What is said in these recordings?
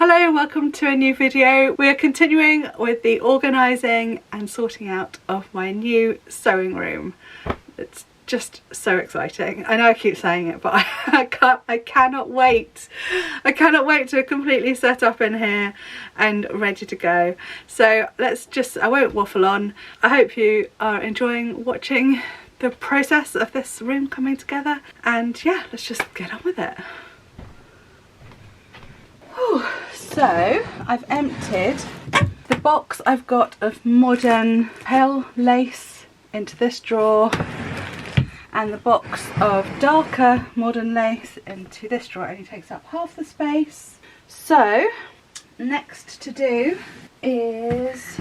Hello and welcome to a new video. We are continuing with the organising and sorting out of my new sewing room. It's just so exciting. I know I keep saying it, but I cannot wait. I cannot wait to completely set up in here and ready to go. So I won't waffle on. I hope you are enjoying watching the process of this room coming together, and yeah, let's just get on with it. Whew. So I've emptied the box I've got of modern pale lace into this drawer, and the box of darker modern lace into this drawer. It only takes up half the space. So next to do is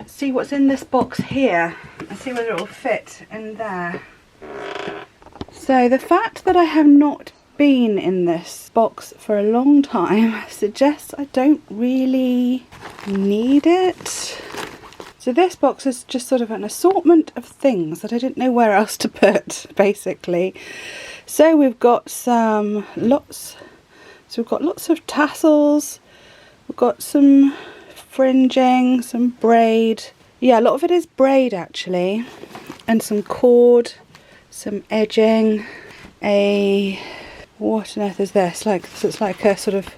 see what's in this box here and see whether it will fit in there. So the fact that I have not been in this box for a long time suggests I don't really need it. So this box is just sort of an assortment of things that I didn't know where else to put, basically. So we've got lots of tassels, we've got some fringing, some braid. Yeah, a lot of it is braid actually, and some cord, some edging, what on earth is this? It's like a sort of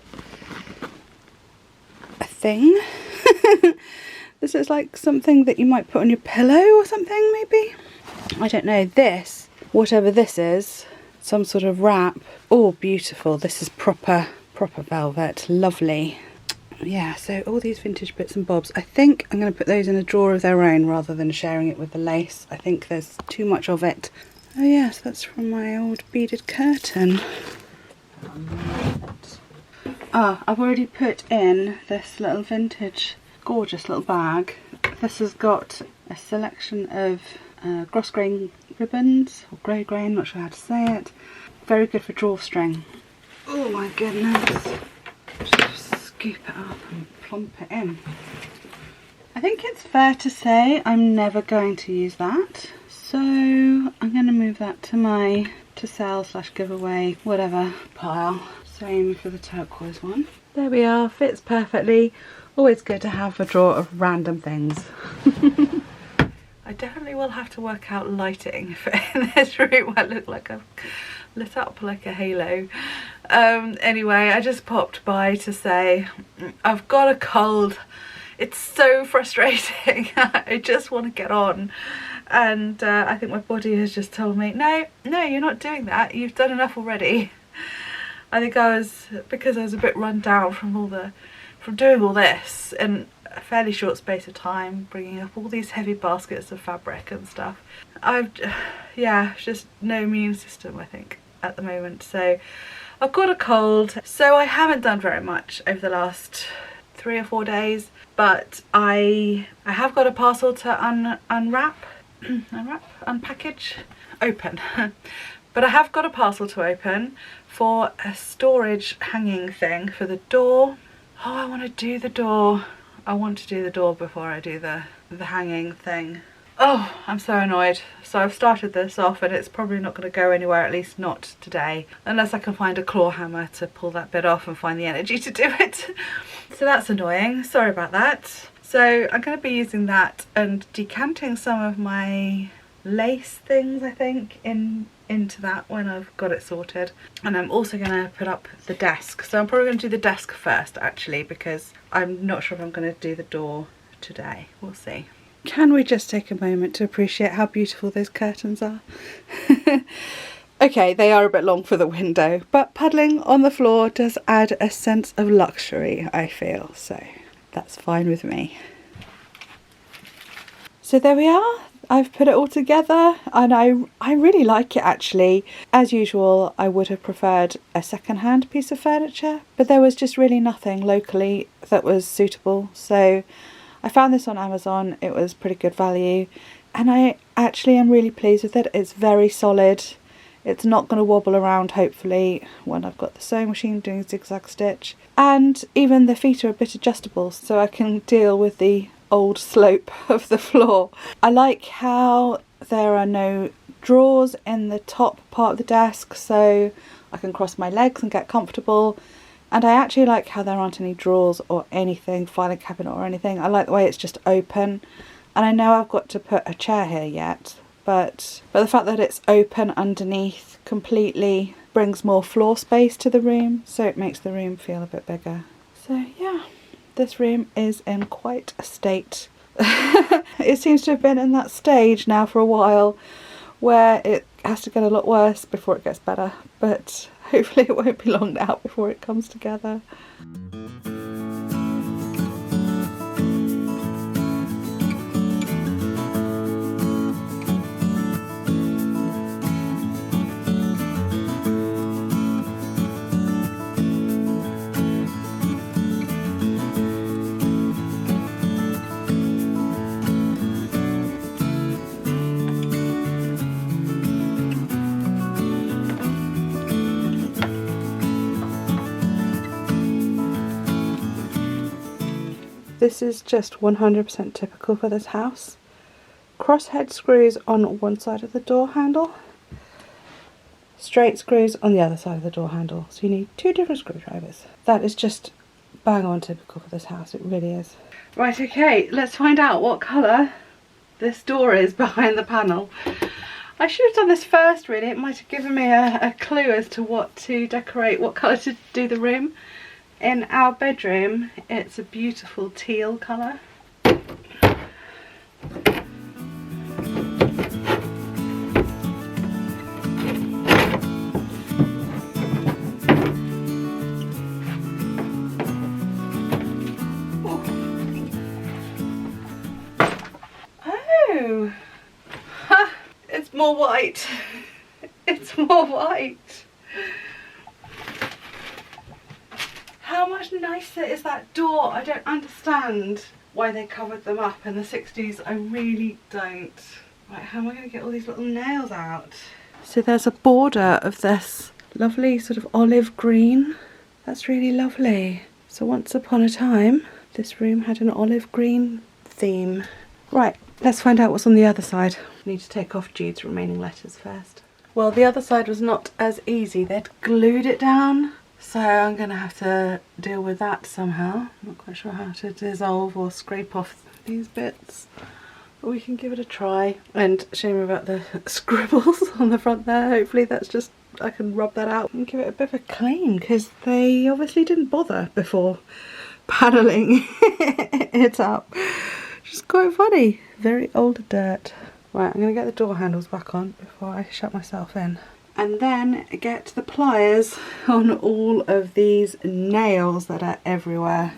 a thing. This is like something that you might put on your pillow or something, maybe? I don't know. This, whatever this is, some sort of wrap. Oh, beautiful. This is proper velvet. Lovely. Yeah, so all these vintage bits and bobs. I think I'm going to put those in a drawer of their own rather than sharing it with the lace. I think there's too much of it. Oh yes, that's from my old beaded curtain. I've already put in this little vintage, gorgeous little bag. This has got a selection of grosgrain ribbons, or grey grain, not sure how to say it. Very good for drawstring. Oh my goodness. Just scoop it up and plump it in. I think it's fair to say I'm never going to use that. So I'm going to move that to my to sell / giveaway, whatever pile. Same for the turquoise one. There we are, fits perfectly. Always good to have a drawer of random things. I definitely will have to work out lighting for in this room. I look like I've lit up like a halo. Anyway, I just popped by to say I've got a cold. It's so frustrating. I just want to get on. And I think my body has just told me, no, you're not doing that. You've done enough already. I think because I was a bit run down from doing all this in a fairly short space of time, bringing up all these heavy baskets of fabric and stuff. Just no immune system, I think, at the moment. So I've got a cold. So I haven't done very much over the last 3 or 4 days, but I have got a parcel to unpackage, open. But I have got a parcel to open for a storage hanging thing for the door. Oh, I want to do the door. I want to do the door before I do the hanging thing. Oh, I'm so annoyed. So I've started this off and it's probably not going to go anywhere, at least not today, unless I can find a claw hammer to pull that bit off and find the energy to do it. So that's annoying. Sorry about that. So I'm going to be using that and decanting some of my lace things, I think, into that when I've got it sorted. And I'm also going to put up the desk. So I'm probably going to do the desk first, actually, because I'm not sure if I'm going to do the door today. We'll see. Can we just take a moment to appreciate how beautiful those curtains are? Okay, they are a bit long for the window, but paddling on the floor does add a sense of luxury, I feel, so that's fine with me. So there we are. I've put it all together and I really like it actually. As usual, I would have preferred a second-hand piece of furniture, but there was just really nothing locally that was suitable. So I found this on Amazon. It was pretty good value and I actually am really pleased with it. It's very solid. It's not going to wobble around, hopefully, when I've got the sewing machine doing zigzag stitch. And even the feet are a bit adjustable, so I can deal with the old slope of the floor. I like how there are no drawers in the top part of the desk, so I can cross my legs and get comfortable. And I actually like how there aren't any drawers or anything, filing cabinet or anything. I like the way it's just open. And I know I've got to put a chair here yet, but the fact that it's open underneath completely brings more floor space to the room, so it makes the room feel a bit bigger. So yeah, this room is in quite a state. It seems to have been in that stage now for a while where it has to get a lot worse before it gets better, but hopefully it won't be long now before it comes together. This is just 100% typical for this house. Crosshead screws on one side of the door handle, straight screws on the other side of the door handle. So you need two different screwdrivers. That is just bang on typical for this house, it really is. Right, okay, let's find out what colour this door is behind the panel. I should have done this first really, it might have given me a clue as to what to decorate, what colour to do the room. In our bedroom, it's a beautiful teal colour. Oh, ha, it's more white. It's more white. How much nicer is that door? I don't understand why they covered them up in the 60s. I really don't. Right, how am I going to get all these little nails out? So there's a border of this lovely sort of olive green. That's really lovely. So once upon a time, this room had an olive green theme. Right, let's find out what's on the other side. I need to take off Jude's remaining letters first. Well, the other side was not as easy. They'd glued it down. So I'm going to have to deal with that somehow. I'm not quite sure how to dissolve or scrape off these bits. But we can give it a try. And shame about the scribbles on the front there. Hopefully that's just, I can rub that out and give it a bit of a clean, because they obviously didn't bother before panelling it up. Which is quite funny. Very old dirt. Right, I'm going to get the door handles back on before I shut myself in. And then get the pliers on all of these nails that are everywhere.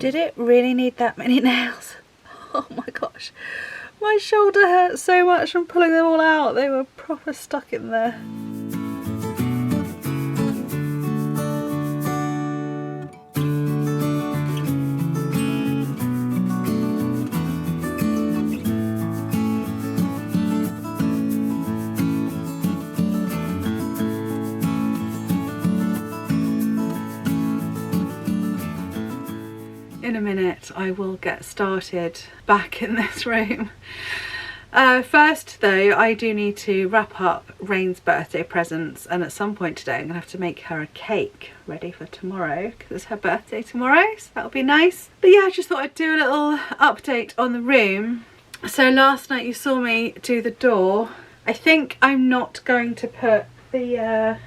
Did it really need that many nails? Oh my gosh, my shoulder hurt so much from pulling them all out. They were proper stuck in there. In a minute I will get started back in this room. First though, I do need to wrap up Rain's birthday presents, and at some point today I'm going to have to make her a cake ready for tomorrow because it's her birthday tomorrow, so that'll be nice. But yeah, I just thought I'd do a little update on the room. So last night you saw me do the door. I think I'm not going to put the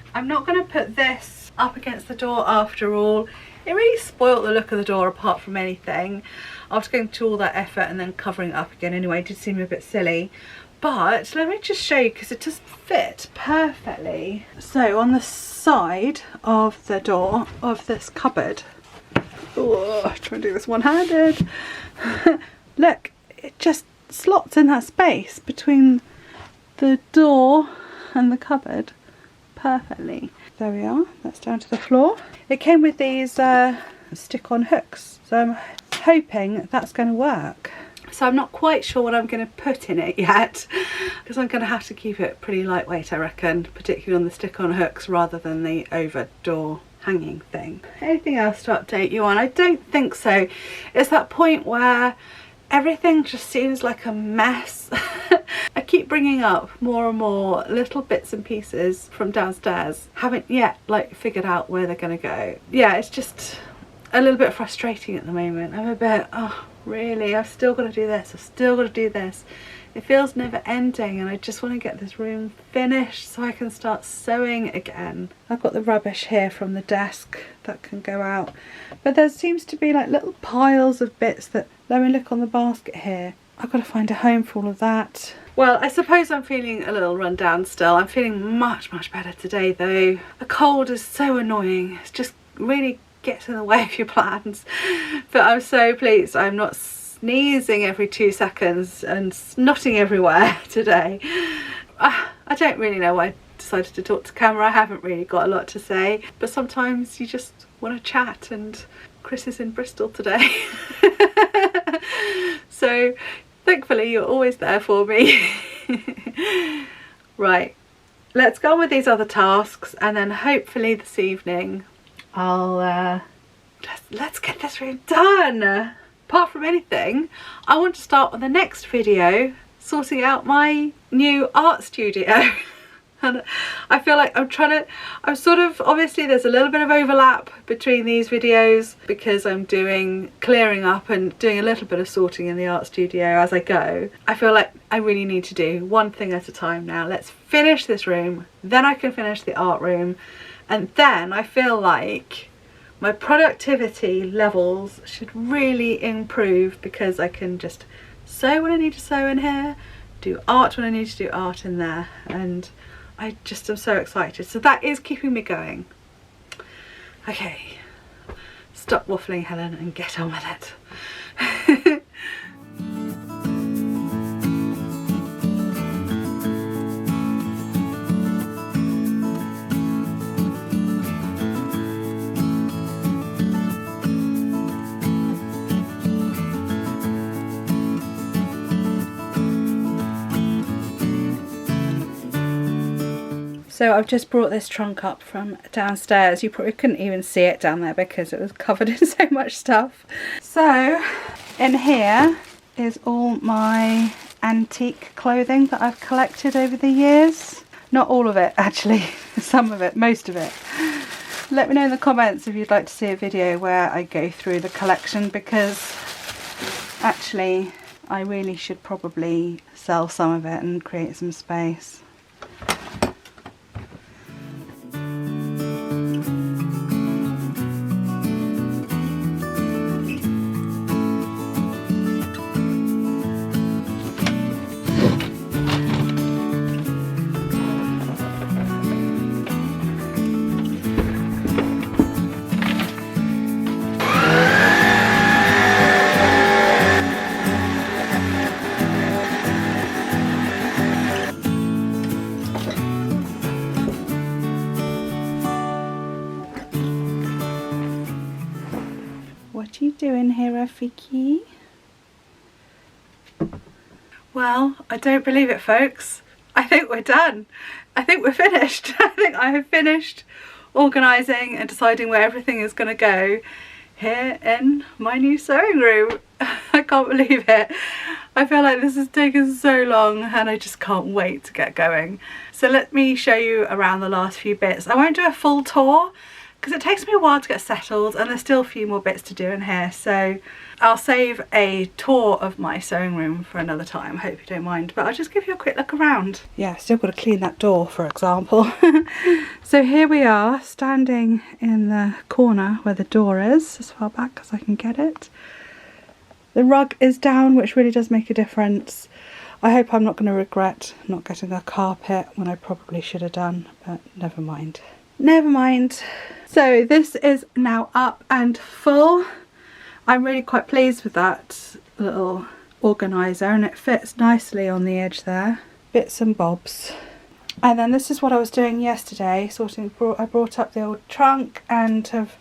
this up against the door after all. It really spoilt the look of the door apart from anything. After going to all that effort and then covering it up again anyway, it did seem a bit silly. But let me just show you because it does fit perfectly. So on the side of the door of this cupboard, oh, try and do this one-handed. Look, it just slots in that space between the door and the cupboard perfectly. There we are, that's down to the floor. It came with these stick-on hooks, so I'm hoping that's going to work. So I'm not quite sure what I'm going to put in it yet, because I'm going to have to keep it pretty lightweight, I reckon, particularly on the stick-on hooks rather than the over door hanging thing. Anything else to update you on? I don't think so. It's that point where everything just seems like a mess. I keep bringing up more and more little bits and pieces from downstairs. Haven't yet like figured out where they're gonna go. Yeah, it's just a little bit frustrating at the moment. I'm a bit, oh really, I've still got to do this, I've still got to do this. It feels never ending, and I just want to get this room finished so I can start sewing again. I've got the rubbish here from the desk that can go out, but there seems to be like little piles of bits that, let me look on the basket here. I've got to find a home for all of that. Well, I suppose I'm feeling a little run down still. I'm feeling much better today though. A cold is so annoying. It's just really gets in the way of your plans. But I'm so pleased I'm not sneezing every 2 seconds and snotting everywhere today. I don't really know why I decided to talk to camera. I haven't really got a lot to say, but sometimes you just want to chat, and Chris is in Bristol today. So thankfully you're always there for me. Right, let's go on with these other tasks, and then hopefully this evening I'll let's get this room done. Apart from anything, I want to start on the next video sorting out my new art studio. And I feel like I'm sort of, obviously there's a little bit of overlap between these videos because I'm clearing up and doing a little bit of sorting in the art studio as I go. I feel like I really need to do one thing at a time now. Let's finish this room, then I can finish the art room, and then I feel like my productivity levels should really improve because I can just sew when I need to sew in here, do art when I need to do art in there, and I just am so excited. So that is keeping me going. Okay, stop waffling, Helen, and get on with it. So I've just brought this trunk up from downstairs. You probably couldn't even see it down there because it was covered in so much stuff. So in here is all my antique clothing that I've collected over the years. Not all of it actually, some of it, most of it. Let me know in the comments if you'd like to see a video where I go through the collection, because actually I really should probably sell some of it and create some space. What are you doing here, Rafiki? Well, I don't believe it, folks. I think we're done. I think we're finished. I think I have finished organising and deciding where everything is going to go here in my new sewing room. I can't believe it. I feel like this has taken so long and I just can't wait to get going. So let me show you around the last few bits. I won't do a full tour because it takes me a while to get settled and there's still a few more bits to do in here, so I'll save a tour of my sewing room for another time. Hope you don't mind, but I'll just give you a quick look around. Yeah, still got to clean that door, for example. So here we are, standing in the corner where the door is, as far back as I can get it. The rug is down, which really does make a difference. I hope I'm not going to regret not getting a carpet when I probably should have done, but never mind. Never mind. So this is now up and full. I'm really quite pleased with that little organiser and it fits nicely on the edge there. Bits and bobs. And then this is what I was doing yesterday, I brought up the old trunk and have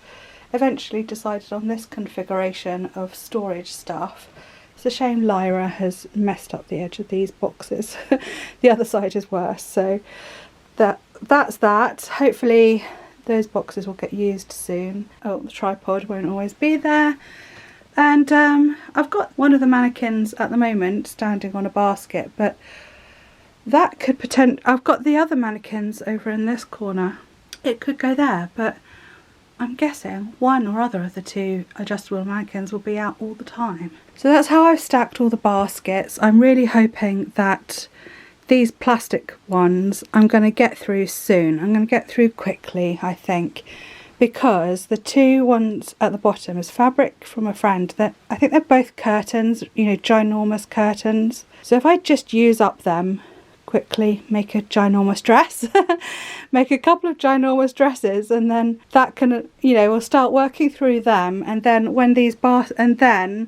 eventually decided on this configuration of storage stuff. It's a shame Lyra has messed up the edge of these boxes. The other side is worse, so that's that. Hopefully those boxes will get used soon. Oh, the tripod won't always be there. And I've got one of the mannequins at the moment standing on a basket, but that could I've got the other mannequins over in this corner. It could go there, but I'm guessing one or other of the two adjustable mannequins will be out all the time. So that's how I've stacked all the baskets. I'm really hoping that these plastic ones I'm going to get through soon. I'm going to get through quickly, I think, because the two ones at the bottom is fabric from a friend. That I think they're both curtains, you know, ginormous curtains. So if I just use up them quickly, make a ginormous dress, make a couple of ginormous dresses, and then that can, you know, we'll start working through them, and then when these the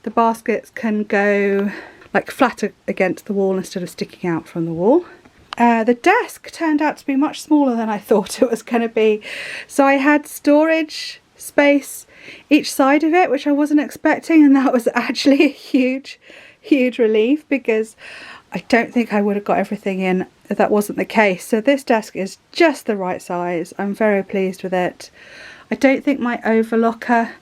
baskets can go like flat against the wall instead of sticking out from the wall. The desk turned out to be much smaller than I thought it was going to be. So I had storage space each side of it, which I wasn't expecting, and that was actually a huge relief, because I don't think I would have got everything in if that wasn't the case. So this desk is just the right size. I'm very pleased with it. I don't think my overlocker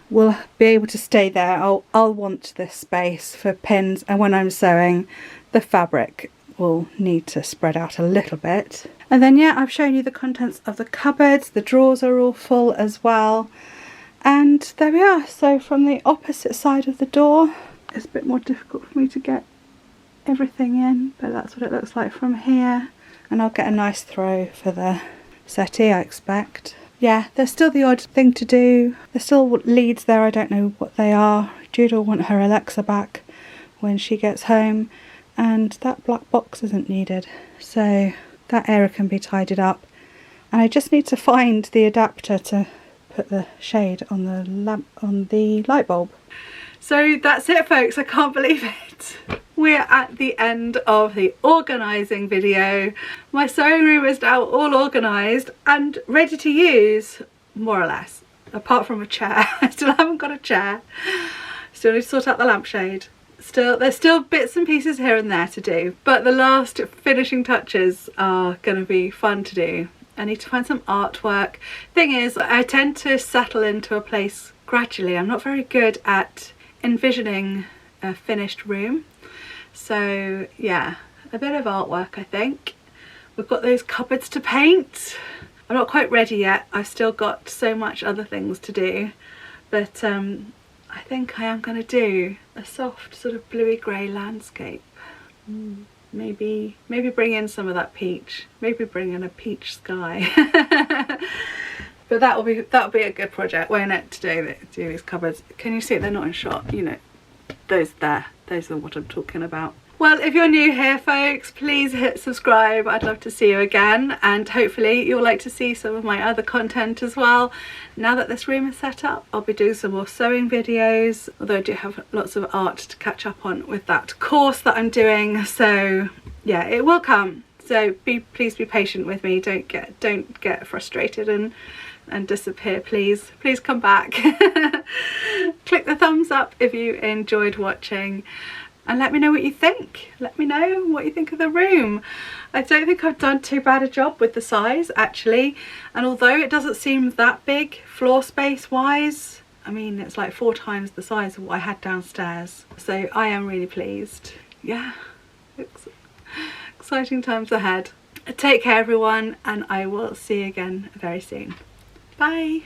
will be able to stay there. I'll want this space for pins, and when I'm sewing, the fabric will need to spread out a little bit. And then yeah, I've shown you the contents of the cupboards. The drawers are all full as well. And there we are. So from the opposite side of the door, it's a bit more difficult for me to get everything in, but that's what it looks like from here. And I'll get a nice throw for the settee, I expect. Yeah, there's still the odd thing to do. There's still leads there, I don't know what they are. Jude will want her Alexa back when she gets home, and that black box isn't needed, so that area can be tidied up. And I just need to find the adapter to put the shade on the lamp, on the light bulb. So that's it, folks. I can't believe it. We're at the end of the organising video. My sewing room is now all organised and ready to use, more or less, apart from a chair. I still haven't got a chair. Still need to sort out the lampshade. There's still bits and pieces here and there to do, but the last finishing touches are going to be fun to do. I need to find some artwork. Thing is, I tend to settle into a place gradually. I'm not very good at envisioning a finished room. So yeah, a bit of artwork, I think. We've got those cupboards to paint. I'm not quite ready yet. I've still got so much other things to do, but I think I am going to do a soft sort of bluey grey landscape. Maybe bring in some of that peach. Maybe bring in a peach sky. But that'll be a good project, won't it, to do these cupboards. Can you see they're not in shot? You know, those there. Those are what I'm talking about. Well, if you're new here, folks, please hit subscribe. I'd love to see you again, and hopefully you'll like to see some of my other content as well. Now that this room is set up, I'll be doing some more sewing videos, although I do have lots of art to catch up on with that course that I'm doing. So yeah, it will come. So please be patient with me. Don't get frustrated and disappear, please. Please come back. Click the thumbs up if you enjoyed watching, and let me know what you think. Let me know what you think of the room. I don't think I've done too bad a job with the size, actually, and although it doesn't seem that big floor space wise, I mean, it's like 4 times the size of what I had downstairs, so I am really pleased. Yeah, exciting times ahead. Take care, everyone, and I will see you again very soon. Bye.